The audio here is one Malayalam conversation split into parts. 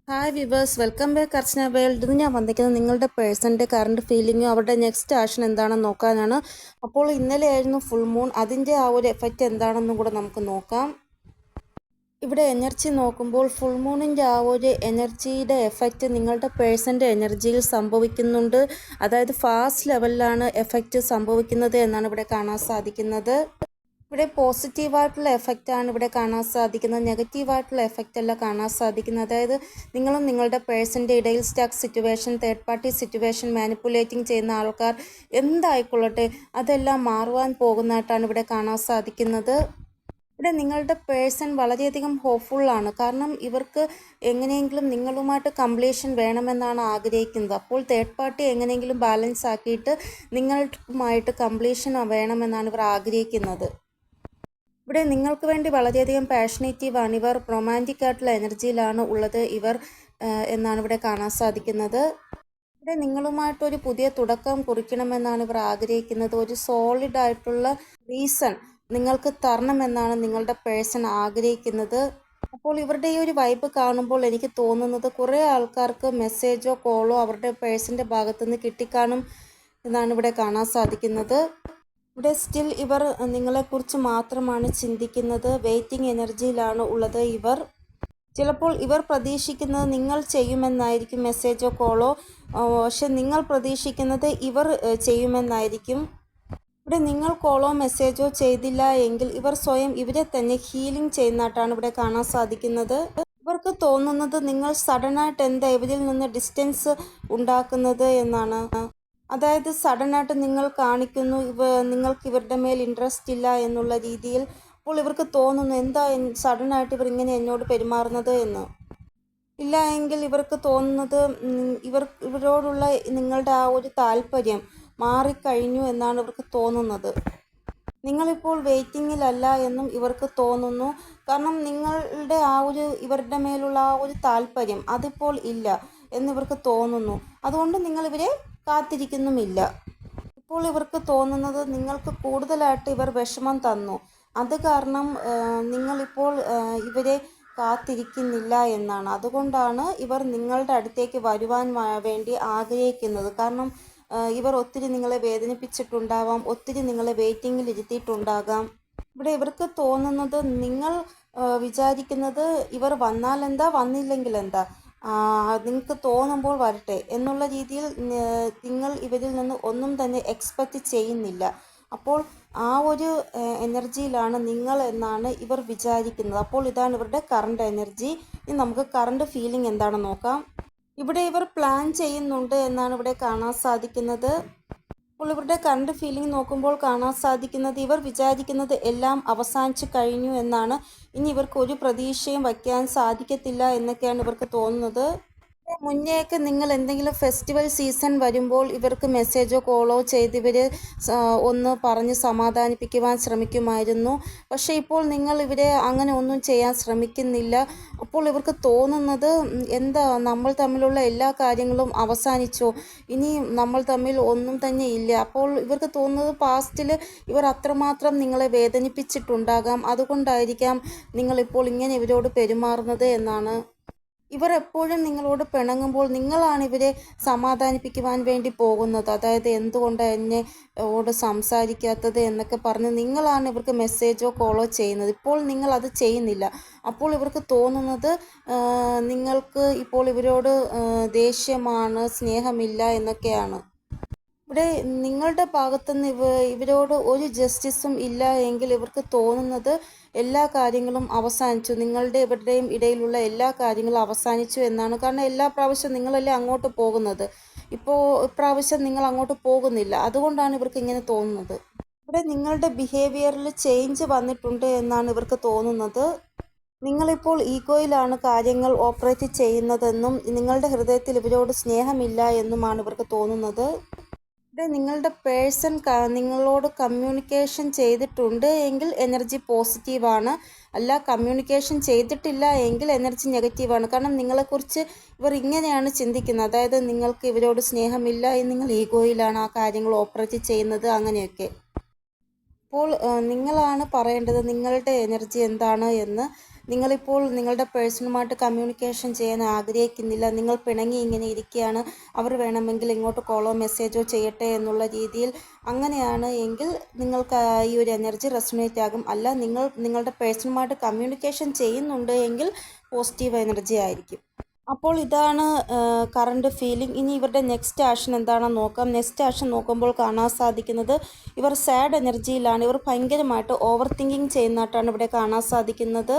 ഹായ് വിവേഴ്സ്, വെൽക്കം ബാക്ക് അർച്ചന വേൾഡ്. ഇത് ഞാൻ വന്നിരിക്കുന്നത് നിങ്ങളുടെ പേഴ്സൻ്റെ കറണ്ട് ഫീലിങ്ങും അവരുടെ നെക്സ്റ്റ് ആക്ഷൻ എന്താണെന്ന് നോക്കാനാണ്. അപ്പോൾ ഇന്നലെ ആയിരുന്നു ഫുൾ മൂൺ, അതിൻ്റെ ആ ഒരു എഫക്റ്റ് എന്താണെന്നും കൂടെ നമുക്ക് നോക്കാം. ഇവിടെ എനർജി നോക്കുമ്പോൾ ഫുൾ മൂണിൻ്റെ ആ ഒരു എനർജിയുടെ എഫക്റ്റ് നിങ്ങളുടെ പേഴ്സൻ്റെ എനർജിയിൽ സംഭവിക്കുന്നുണ്ട്. അതായത് ഫാസ്റ്റ് ലെവലിലാണ് എഫക്റ്റ് സംഭവിക്കുന്നത് എന്നാണ് ഇവിടെ കാണാൻ സാധിക്കുന്നത്. ഇവിടെ പോസിറ്റീവായിട്ടുള്ള എഫക്റ്റാണ് ഇവിടെ കാണാൻ സാധിക്കുന്നത്, നെഗറ്റീവായിട്ടുള്ള എഫക്റ്റ് അല്ല കാണാൻ സാധിക്കുന്നത്. അതായത് നിങ്ങളും നിങ്ങളുടെ പേഴ്സൻ്റെ ഇടയിൽ stuck situation, third party situation, manipulating ചെയ്യുന്ന ആൾക്കാർ എന്തായിക്കൊള്ളട്ടെ അതെല്ലാം മാറുവാൻ പോകുന്നതായിട്ടാണ് ഇവിടെ കാണാൻ സാധിക്കുന്നത്. ഇവിടെ നിങ്ങളുടെ പേഴ്സൺ വളരെയധികം ഹോപ്പ്ഫുള്ളാണ്. കാരണം ഇവർക്ക് എങ്ങനെയെങ്കിലും നിങ്ങളുമായിട്ട് കംപ്ലീഷൻ വേണമെന്നാണ് ആഗ്രഹിക്കുന്നത്. അപ്പോൾ തേർഡ് പാർട്ടി എങ്ങനെയെങ്കിലും ബാലൻസ് ആക്കിയിട്ട് നിങ്ങളുമായിട്ട് കംപ്ലീഷൻ വേണമെന്നാണ് ഇവർ ആഗ്രഹിക്കുന്നത്. ഇവിടെ നിങ്ങൾക്ക് വേണ്ടി വളരെയധികം പാഷനേറ്റീവാണ് ഇവർ, റൊമാൻറ്റിക് ആയിട്ടുള്ള എനർജിയിലാണ് ഉള്ളത് ഇവർ എന്നാണ് ഇവിടെ കാണാൻ സാധിക്കുന്നത്. ഇവിടെ നിങ്ങളുമായിട്ടൊരു പുതിയ തുടക്കം കുറിക്കണമെന്നാണ് ഇവർ ആഗ്രഹിക്കുന്നത്. ഒരു സോളിഡ് ആയിട്ടുള്ള റീസൺ നിങ്ങൾക്ക് തരണമെന്നാണ് നിങ്ങളുടെ പേഴ്സൺ ആഗ്രഹിക്കുന്നത്. അപ്പോൾ ഇവരുടെ ഈ ഒരു വൈബ് കാണുമ്പോൾ എനിക്ക് തോന്നുന്നത് കുറേ ആൾക്കാർക്ക് മെസ്സേജോ കോളോ അവരുടെ പേഴ്സൻ്റെ ഭാഗത്തുനിന്ന് കിട്ടിക്കാണും എന്നാണ് ഇവിടെ കാണാൻ സാധിക്കുന്നത്. ഇവിടെ സ്റ്റിൽ ഇവർ നിങ്ങളെക്കുറിച്ച് മാത്രമാണ് ചിന്തിക്കുന്നത്, വെയിറ്റിംഗ് എനർജിയിലാണ് ഉള്ളത് ഇവർ. ചിലപ്പോൾ ഇവർ പ്രതീക്ഷിക്കുന്നത് നിങ്ങൾ ചെയ്യുമെന്നായിരിക്കും, മെസ്സേജോ കോളോ. പക്ഷെ നിങ്ങൾ പ്രതീക്ഷിക്കുന്നത് ഇവർ ചെയ്യുമെന്നായിരിക്കും. ഇവിടെ നിങ്ങൾ കോളോ മെസ്സേജോ ചെയ്തില്ല എങ്കിൽ ഇവർ സ്വയം ഇവരെ തന്നെ ഹീലിംഗ് ചെയ്യുന്നതായിട്ടാണ് ഇവിടെ കാണാൻ സാധിക്കുന്നത്. ഇവർക്ക് തോന്നുന്നത് നിങ്ങൾ സഡനായിട്ട് എന്താ ഇവരിൽ നിന്ന് ഡിസ്റ്റൻസ് ഉണ്ടാക്കുന്നത് എന്നാണ്. അതായത് സഡനായിട്ട് നിങ്ങൾ കാണിക്കുന്നു നിങ്ങൾക്ക് ഇവരുടെ മേൽ ഇൻട്രസ്റ്റ് ഇല്ല എന്നുള്ള രീതിയിൽ. അപ്പോൾ ഇവർക്ക് തോന്നുന്നു എന്താ സഡനായിട്ട് ഇവർ ഇങ്ങനെ എന്നോട് പെരുമാറുന്നത് എന്ന്. ഇല്ല എങ്കിൽ ഇവർക്ക് തോന്നുന്നത് ഇവരോടുള്ള നിങ്ങളുടെ ആ ഒരു താല്പര്യം മാറിക്കഴിഞ്ഞു എന്നാണ് ഇവർക്ക് തോന്നുന്നത്. നിങ്ങളിപ്പോൾ വെയിറ്റിങ്ങിലല്ല എന്നും ഇവർക്ക് തോന്നുന്നു. കാരണം നിങ്ങളുടെ ആ ഒരു ഇവരുടെ മേലുള്ള ആ ഒരു താല്പര്യം അതിപ്പോൾ ഇല്ല എന്നിവർക്ക് തോന്നുന്നു. അതുകൊണ്ട് നിങ്ങൾ ഇവരെ കാത്തിരിക്കുന്നുമില്ല. ഇപ്പോൾ ഇവർക്ക് തോന്നുന്നത് നിങ്ങൾക്ക് കൂടുതലായിട്ട് ഇവർ വിഷമം തന്നു, അത് കാരണം നിങ്ങളിപ്പോൾ ഇവരെ കാത്തിരിക്കുന്നില്ല എന്നാണ്. അതുകൊണ്ടാണ് ഇവർ നിങ്ങളുടെ അടുത്തേക്ക് വരുവാൻ വേണ്ടി ആഗ്രഹിക്കുന്നത്. കാരണം ഇവർ ഒത്തിരി നിങ്ങളെ വേദനിപ്പിച്ചിട്ടുണ്ടാവാം, ഒത്തിരി നിങ്ങളെ വെയിറ്റിങ്ങിൽ ഇരുത്തിയിട്ടുണ്ടാകാം. ഇവിടെ ഇവർക്ക് തോന്നുന്നത് നിങ്ങൾ വിചാരിക്കുന്നത് ഇവർ വന്നാൽ എന്താ, വന്നില്ലെങ്കിൽ എന്താ, നിങ്ങൾക്ക് തോന്നുമ്പോൾ വരട്ടെ എന്നുള്ള രീതിയിൽ നിങ്ങൾ ഇവരിൽ നിന്ന് ഒന്നും തന്നെ എക്സ്പെക്റ്റ് ചെയ്യുന്നില്ല. അപ്പോൾ ആ ഒരു എനർജിയിലാണ് നിങ്ങൾ എന്നാണ് ഇവർ വിചാരിക്കുന്നത്. അപ്പോൾ ഇതാണ് ഇവരുടെ കറണ്ട് എനർജി. ഇനി നമുക്ക് കറണ്ട് ഫീലിംഗ് എന്താണെന്ന് നോക്കാം. ഇവിടെ ഇവർ പ്ലാൻ ചെയ്യുന്നുണ്ട് എന്നാണ് ഇവിടെ കാണാൻ സാധിക്കുന്നത്. അപ്പോൾ ഇവരുടെ കറണ്ട് ഫീലിംഗ് നോക്കുമ്പോൾ കാണാൻ സാധിക്കുന്നത് ഇവർ വിചാരിക്കുന്നത് എല്ലാം അവസാനിച്ച് കഴിഞ്ഞു എന്നാണ്. ഇനി ഇവർക്ക് ഒരു പ്രതീക്ഷയും വയ്ക്കാൻ സാധിക്കത്തില്ല എന്നൊക്കെയാണ് ഇവർക്ക് തോന്നുന്നത്. മുന്നേയൊക്കെ നിങ്ങൾ എന്തെങ്കിലും ഫെസ്റ്റിവൽ സീസൺ വരുമ്പോൾ ഇവർക്ക് മെസ്സേജോ കോളോ ചെയ്ത് ഇവർ ഒന്ന് പറഞ്ഞ് സമാധാനിപ്പിക്കുവാൻ ശ്രമിക്കുമായിരുന്നു. പക്ഷേ ഇപ്പോൾ നിങ്ങൾ ഇവരെ അങ്ങനെ ഒന്നും ചെയ്യാൻ ശ്രമിക്കുന്നില്ല. അപ്പോൾ ഇവർക്ക് തോന്നുന്നത് എന്താ, നമ്മൾ തമ്മിലുള്ള എല്ലാ കാര്യങ്ങളും അവസാനിച്ചോ, ഇനി നമ്മൾ തമ്മിൽ ഒന്നും തന്നെ ഇല്ല. അപ്പോൾ ഇവർക്ക് തോന്നുന്നത് പാസ്റ്റിൽ ഇവർ അത്രമാത്രം നിങ്ങളെ വേദനിപ്പിച്ചിട്ടുണ്ടാകാം, അതുകൊണ്ടായിരിക്കാം നിങ്ങളിപ്പോൾ ഇങ്ങനെ ഇവരോട് പെരുമാറുന്നത് എന്നാണ്. ഇവർ എപ്പോഴും നിങ്ങളോട് പിണങ്ങുമ്പോൾ നിങ്ങളാണ് ഇവരെ സമാധാനിപ്പിക്കുവാൻ വേണ്ടി പോകുന്നത്. അതായത് എന്തുകൊണ്ട് എന്നോട് സംസാരിക്കാത്തത് എന്നൊക്കെ പറഞ്ഞ് നിങ്ങളാണ് ഇവർക്ക് മെസ്സേജോ കോളോ ചെയ്യുന്നത്. ഇപ്പോൾ നിങ്ങൾ അത് ചെയ്യുന്നില്ല. അപ്പോൾ ഇവർക്ക് തോന്നുന്നത് നിങ്ങൾക്ക് ഇപ്പോൾ ഇവരോട് ദേഷ്യമാണ്, സ്നേഹമില്ല എന്നൊക്കെയാണ്. ഇവിടെ നിങ്ങളുടെ ഭാഗത്തുനിന്ന് ഇവരോട് ഒരു ജസ്റ്റിസും ഇല്ല എങ്കിൽ ഇവർക്ക് തോന്നുന്നത് എല്ലാ കാര്യങ്ങളും അവസാനിച്ചു, നിങ്ങളുടെ ഇവരുടെയും ഇടയിലുള്ള എല്ലാ കാര്യങ്ങളും അവസാനിച്ചു എന്നാണ്. കാരണം എല്ലാ പ്രാവശ്യവും നിങ്ങളല്ലേ അങ്ങോട്ട് പോകുന്നത്, ഇപ്പോൾ ഇപ്രാവശ്യം നിങ്ങൾ അങ്ങോട്ട് പോകുന്നില്ല, അതുകൊണ്ടാണ് ഇവർക്ക് ഇങ്ങനെ തോന്നുന്നത്. ഇവിടെ നിങ്ങളുടെ ബിഹേവിയറിൽ ചേഞ്ച് വന്നിട്ടുണ്ട് എന്നാണ് ഇവർക്ക് തോന്നുന്നത്. നിങ്ങളിപ്പോൾ ഈഗോയിലാണ് കാര്യങ്ങൾ ഓപ്പറേറ്റ് ചെയ്യുന്നതെന്നും നിങ്ങളുടെ ഹൃദയത്തിൽ ഇവരോട് സ്നേഹമില്ല എന്നുമാണ് ഇവർക്ക് തോന്നുന്നത്. ഇവിടെ നിങ്ങളുടെ പേഴ്സൺ നിങ്ങളോട് കമ്മ്യൂണിക്കേഷൻ ചെയ്തിട്ടുണ്ട് എങ്കിൽ എനർജി പോസിറ്റീവാണ്, അല്ല കമ്മ്യൂണിക്കേഷൻ ചെയ്തിട്ടില്ല എങ്കിൽ എനർജി നെഗറ്റീവാണ്. കാരണം നിങ്ങളെക്കുറിച്ച് ഇവർ ഇങ്ങനെയാണ് ചിന്തിക്കുന്നത്, അതായത് നിങ്ങൾക്ക് ഇവരോട് സ്നേഹമില്ല, നിങ്ങൾ ഈഗോയിലാണ് ആ കാര്യങ്ങൾ ഓപ്പറേറ്റ് ചെയ്യുന്നത്, അങ്ങനെയൊക്കെ. അപ്പോൾ നിങ്ങളാണ് പറയേണ്ടത് നിങ്ങളുടെ എനർജി എന്താണ് എന്ന്. നിങ്ങളിപ്പോൾ നിങ്ങളുടെ പേഴ്സണുമായിട്ട് കമ്മ്യൂണിക്കേഷൻ ചെയ്യാൻ ആഗ്രഹിക്കുന്നില്ല, നിങ്ങൾ പിണങ്ങി ഇങ്ങനെ ഇരിക്കുകയാണ്, അവർ വേണമെങ്കിൽ ഇങ്ങോട്ട് കോളോ മെസ്സേജോ ചെയ്യട്ടെ എന്നുള്ള രീതിയിൽ അങ്ങനെയാണ് എങ്കിൽ നിങ്ങൾക്ക് ഈ ഒരു എനർജി റെസൊണേറ്റ് ആകും. അല്ല, നിങ്ങൾ നിങ്ങളുടെ പേഴ്സണുമായിട്ട് കമ്മ്യൂണിക്കേഷൻ ചെയ്യുന്നുണ്ട് എങ്കിൽ പോസിറ്റീവ് എനർജി ആയിരിക്കും. അപ്പോൾ ഇതാണ് കറണ്ട് ഫീലിംഗ്. ഇനി ഇവരുടെ നെക്സ്റ്റ് ആക്ഷൻ എന്താണെന്ന് നോക്കാം. നെക്സ്റ്റ് ആക്ഷൻ നോക്കുമ്പോൾ കാണാൻ സാധിക്കുന്നത് ഇവർ സാഡ് എനർജിയിലാണ്. ഇവർ ഭയങ്കരമായിട്ട് ഓവർ തിങ്കിങ് ചെയ്യുന്നതായിട്ടാണ് ഇവിടെ കാണാൻ സാധിക്കുന്നത്.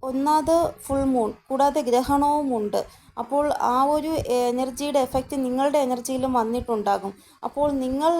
ഒന്നാമത് ഫുൾ മൂൺ, കൂടാതെ ഗ്രഹണവുമുണ്ട്. അപ്പോൾ ആ ഒരു എനർജിയുടെ എഫക്റ്റ് നിങ്ങളുടെ എനർജിയിലും വന്നിട്ടുണ്ടാകും. അപ്പോൾ നിങ്ങൾ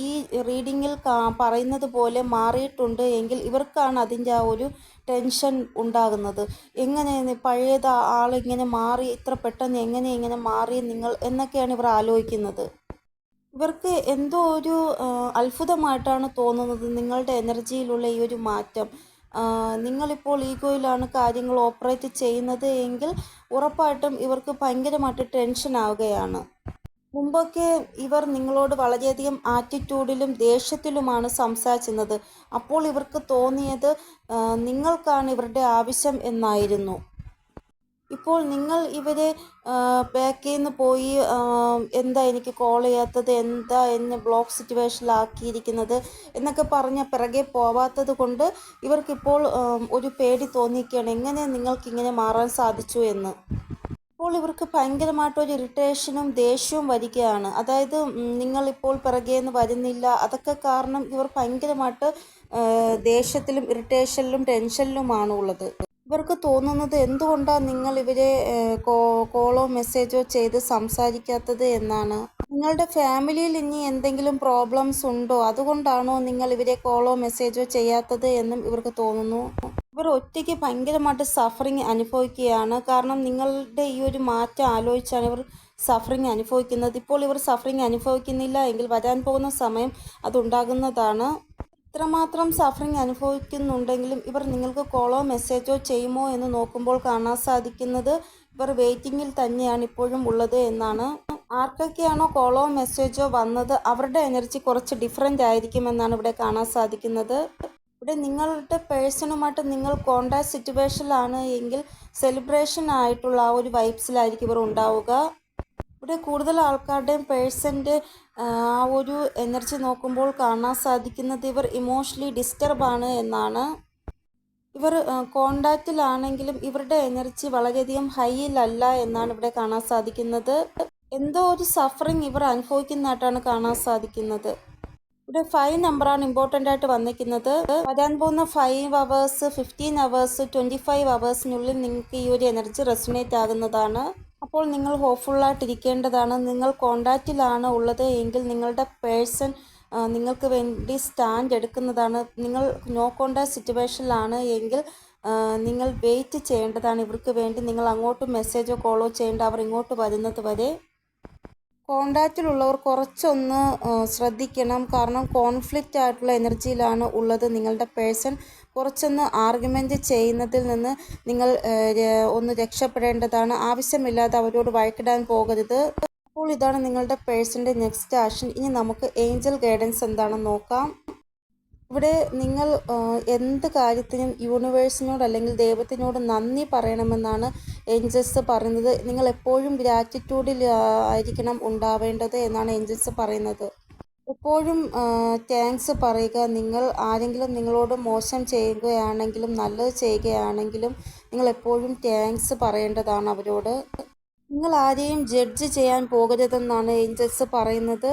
ഈ റീഡിങ്ങിൽ പറയുന്നത് പോലെ മാറിയിട്ടുണ്ട് എങ്കിൽ ഇവർക്കാണ് അതിൻ്റെ ആ ഒരു ടെൻഷൻ ഉണ്ടാകുന്നത്. എങ്ങനെ പഴയത് ആളിങ്ങനെ മാറി, ഇത്ര പെട്ടെന്ന് ഇങ്ങനെ മാറി നിങ്ങൾ എന്നൊക്കെയാണ് ഇവർ ആലോചിക്കുന്നത്. ഇവർക്ക് എന്തോ ഒരു അത്ഭുതമായിട്ടാണ് തോന്നുന്നത് നിങ്ങളുടെ എനർജിയിലുള്ള ഈ ഒരു മാറ്റം. നിങ്ങളിപ്പോൾ ഈഗോയിലാണ് കാര്യങ്ങൾ ഓപ്പറേറ്റ് ചെയ്യുന്നത് എങ്കിൽ ഉറപ്പായിട്ടും ഇവർക്ക് ഭയങ്കരമായിട്ട് ടെൻഷൻ ആവുകയാണ്. മുമ്പൊക്കെ ഇവർ നിങ്ങളോട് വളരെയധികം ആറ്റിറ്റ്യൂഡിലും ദേഷ്യത്തിലുമാണ് സംസാരിച്ചിരുന്നത്. അപ്പോൾ ഇവർക്ക് തോന്നിയത് നിങ്ങൾക്കാണ് ഇവരുടെ ആവശ്യം എന്നായിരുന്നു. ഇപ്പോൾ നിങ്ങൾ ഇവരെ ബാക്കിൽ നിന്ന് പോയി എന്താ എനിക്ക് കോൾ ചെയ്യാത്തത്, എന്താ എന്നെ ബ്ലോക്ക് സിറ്റുവേഷനിലാക്കിയിരിക്കുന്നത് എന്നൊക്കെ പറഞ്ഞ പിറകെ പോവാത്തത് കൊണ്ട് ഇവർക്കിപ്പോൾ ഒരു പേടി തോന്നിയിരിക്കുകയാണ്, എങ്ങനെ നിങ്ങൾക്കിങ്ങനെ മാറാൻ സാധിച്ചു എന്ന്. ഇപ്പോൾ ഇവർക്ക് ഭയങ്കരമായിട്ടൊരു ഇറിറ്റേഷനും ദേഷ്യവും വരികയാണ്. അതായത് നിങ്ങളിപ്പോൾ പിറകേന്ന് വരുന്നില്ല, അതൊക്കെ കാരണം ഇവർ ഭയങ്കരമായിട്ട് ദേഷ്യത്തിലും ഇറിറ്റേഷനിലും ടെൻഷനിലുമാണ് ഉള്ളത്. ഇവർക്ക് തോന്നുന്നത് എന്തുകൊണ്ടാണ് നിങ്ങൾ ഇവരെ കോളോ മെസ്സേജോ ചെയ്ത് സംസാരിക്കാത്തത് എന്നാണ്. നിങ്ങളുടെ ഫാമിലിയിൽ ഇനി എന്തെങ്കിലും പ്രോബ്ലംസ് ഉണ്ടോ, അതുകൊണ്ടാണോ നിങ്ങൾ ഇവരെ കോളോ മെസ്സേജോ ചെയ്യാത്തത് എന്നും ഇവർക്ക് തോന്നുന്നു. ഇവർ ഒറ്റയ്ക്ക് ഭയങ്കരമായിട്ട് സഫറിങ് അനുഭവിക്കുകയാണ്. കാരണം നിങ്ങളുടെ ഈ ഒരു മാറ്റം ആലോചിച്ചാണ് ഇവർ സഫറിങ് അനുഭവിക്കുന്നത്. ഇപ്പോൾ ഇവർ സഫറിങ് അനുഭവിക്കുന്നില്ല എങ്കിൽ വരാൻ പോകുന്ന സമയം അതുണ്ടാകുന്നതാണ്. ഇത്രമാത്രം സഫറിങ് അനുഭവിക്കുന്നുണ്ടെങ്കിലും ഇവർ നിങ്ങൾക്ക് കോളോ മെസ്സേജോ ചെയ്യുമോ എന്ന് നോക്കുമ്പോൾ കാണാൻ സാധിക്കുന്നത് ഇവർ വെയിറ്റിങ്ങിൽ തന്നെയാണ് ഇപ്പോഴും ഉള്ളത് എന്നാണ്. ആർക്കൊക്കെയാണോ കോളോ മെസ്സേജോ വന്നത് അവരുടെ എനർജി കുറച്ച് ഡിഫറെൻ്റ് ആയിരിക്കുമെന്നാണ് ഇവിടെ കാണാൻ സാധിക്കുന്നത്. ഇവിടെ നിങ്ങളുടെ പേഴ്സണുമായിട്ട് നിങ്ങൾ കോണ്ടാക്ട് സിറ്റുവേഷനിലാണ് എങ്കിൽ സെലിബ്രേഷൻ ആയിട്ടുള്ള ആ ഒരു വൈബ്സിലായിരിക്കും ഇവർ ഉണ്ടാവുക. ഇവിടെ കൂടുതൽ ആൾക്കാരുടെയും പേഴ്സൻ്റെ ആ ഒരു എനർജി നോക്കുമ്പോൾ കാണാൻ സാധിക്കുന്നത് ഇവർ ഇമോഷണലി ഡിസ്റ്റർബാണ് എന്നാണ്. ഇവർ കോണ്ടാക്റ്റിലാണെങ്കിലും ഇവരുടെ എനർജി വളരെയധികം ഹൈയിലല്ല എന്നാണ് ഇവിടെ കാണാൻ സാധിക്കുന്നത്. എന്തോ ഒരു സഫറിങ് ഇവർ അനുഭവിക്കുന്നതായിട്ടാണ് കാണാൻ സാധിക്കുന്നത്. ഇവിടെ 5 നമ്പറാണ് ഇമ്പോർട്ടൻ്റ് ആയിട്ട് വന്നിരിക്കുന്നത്. വരാൻ പോകുന്ന 5 hours, 15 hours, 25 hours നിങ്ങൾക്ക് ഈ ഒരു എനർജി റെസൊണേറ്റ് ആകുന്നതാണ്. അപ്പോൾ നിങ്ങൾ ഹോപ്പ്ഫുള്ളായിട്ടിരിക്കേണ്ടതാണ്. നിങ്ങൾ കോണ്ടാക്റ്റിലാണ് ഉള്ളത് എങ്കിൽ നിങ്ങളുടെ പേഴ്സൺ നിങ്ങൾക്ക് വേണ്ടി സ്റ്റാൻഡ് എടുക്കുന്നതാണ്. നിങ്ങൾ നോ കോണ്ടാക്ട് സിറ്റുവേഷനിലാണ് എങ്കിൽ നിങ്ങൾ വെയിറ്റ് ചെയ്യേണ്ടതാണ് ഇവർക്ക് വേണ്ടി. നിങ്ങൾ അങ്ങോട്ട് മെസ്സേജോ കോളോ ചെയ്യേണ്ട, അവർ ഇങ്ങോട്ട് വരുന്നത് വരെ. കോണ്ടാക്റ്റിലുള്ളവർ കുറച്ചൊന്ന് ശ്രദ്ധിക്കണം. കാരണം കോൺഫ്ലിക്റ്റ് ആയിട്ടുള്ള എനർജിയിലാണ് ഉള്ളത് നിങ്ങളുടെ പേഴ്സൺ. കുറച്ചൊന്ന് ആർഗ്യുമെൻ്റ് ചെയ്യുന്നതിൽ നിന്ന് നിങ്ങൾ ഒന്ന് രക്ഷപ്പെടേണ്ടതാണ്. ആവശ്യമില്ലാതെ അവരോട് വഴക്കിടാൻ പോകരുത്. അപ്പോൾ ഇതാണ് നിങ്ങളുടെ പേഴ്സൻ്റെ നെക്സ്റ്റ് ആക്ഷൻ. ഇനി നമുക്ക് ഏഞ്ചൽ ഗൈഡൻസ് എന്താണെന്ന് നോക്കാം. ഇവിടെ നിങ്ങൾ എന്ത് കാര്യത്തിനും യൂണിവേഴ്സിനോട് അല്ലെങ്കിൽ ദൈവത്തിനോട് നന്ദി പറയണമെന്നാണ് ഏഞ്ചൽസ് പറയുന്നത്. നിങ്ങൾ എപ്പോഴും ഗ്രാറ്റിറ്റ്യൂഡിൽ ആയിരിക്കണം ഉണ്ടാവേണ്ടത് എന്നാണ് ഏഞ്ചൽസ് പറയുന്നത്. എപ്പോഴും താങ്ക്സ് പറയുക. നിങ്ങൾ ആരെങ്കിലും നിങ്ങളോട് മോശം ചെയ്യുകയാണെങ്കിലും നല്ലത് ചെയ്യുകയാണെങ്കിലും നിങ്ങൾ എപ്പോഴും താങ്ക്സ് പറയേണ്ടതാണ് അവരോട്. നിങ്ങൾ ആരെയും ജഡ്ജ് ചെയ്യാൻ പോകരുതെന്നാണ് ഏഞ്ചൽസ് പറയുന്നത്.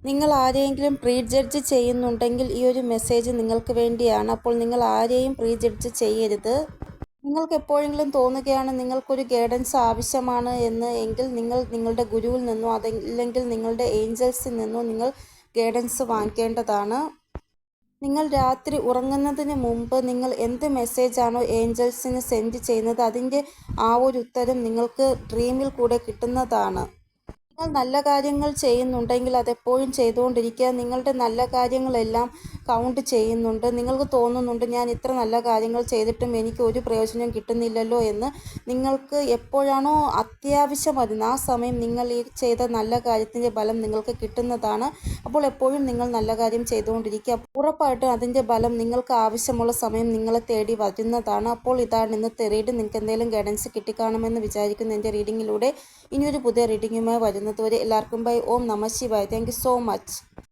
നിങ്ങൾ ആരെയെങ്കിലും പ്രീ ജഡ്ജ് ചെയ്യുന്നുണ്ടെങ്കിൽ ഈ ഒരു മെസ്സേജ് നിങ്ങൾക്ക് വേണ്ടിയാണ്. അപ്പോൾ നിങ്ങൾ ആരെയും പ്രീ ജഡ്ജ് ചെയ്യരുത്. നിങ്ങൾക്ക് എപ്പോഴെങ്കിലും തോന്നുകയാണ് നിങ്ങൾക്കൊരു ഗൈഡൻസ് ആവശ്യമാണ് എന്ന് എങ്കിൽ നിങ്ങൾ നിങ്ങളുടെ ഗുരുവിൽ നിന്നോ അതല്ലെങ്കിൽ നിങ്ങളുടെ ഏഞ്ചൽസിൽ നിന്നോ നിങ്ങൾ ഗൈഡൻസ് വാങ്ങിക്കേണ്ടതാണ്. നിങ്ങൾ രാത്രി ഉറങ്ങുന്നതിന് മുമ്പ് നിങ്ങൾ എന്ത് മെസ്സേജാണോ ഏഞ്ചൽസിന് സെൻഡ് ചെയ്യുന്നത് അതിൻ്റെ ആ ഒരു ഉത്തരം നിങ്ങൾക്ക് ഡ്രീമിൽ കൂടെ കിട്ടുന്നതാണ്. നിങ്ങൾ നല്ല കാര്യങ്ങൾ ചെയ്യുന്നുണ്ടെങ്കിൽ അതെപ്പോഴും ചെയ്തുകൊണ്ടിരിക്കുക. നിങ്ങളുടെ നല്ല കാര്യങ്ങളെല്ലാം കൗണ്ട് ചെയ്യുന്നുണ്ട്. നിങ്ങൾക്ക് തോന്നുന്നുണ്ട് ഞാൻ ഇത്ര നല്ല കാര്യങ്ങൾ ചെയ്തിട്ടും എനിക്ക് ഒരു പ്രയോജനം കിട്ടുന്നില്ലല്ലോ എന്ന്. നിങ്ങൾക്ക് എപ്പോഴാണോ അത്യാവശ്യം വരുന്നത് ആ സമയം നിങ്ങൾ ഈ ചെയ്ത നല്ല കാര്യത്തിൻ്റെ ഫലം നിങ്ങൾക്ക് കിട്ടുന്നതാണ്. അപ്പോൾ എപ്പോഴും നിങ്ങൾ നല്ല കാര്യം ചെയ്തുകൊണ്ടിരിക്കുക. ഉറപ്പായിട്ടും അതിൻ്റെ ഫലം നിങ്ങൾക്ക് ആവശ്യമുള്ള സമയം നിങ്ങളെ തേടി വരുന്നതാണ്. അപ്പോൾ ഇതാണ് ഇന്നത്തെ റീഡ്. നിങ്ങൾക്ക് എന്തെങ്കിലും ഗൈഡൻസ് കിട്ടിക്കാണുമെന്ന് വിചാരിക്കുന്നു എൻ്റെ റീഡിങ്ങിലൂടെ. ഇനിയൊരു പുതിയ റീഡിങ്ങുമായി വരുന്നതുവരെ എല്ലാവർക്കും ബൈ. ഓം നമഃ ശിവായ. Thank you so much.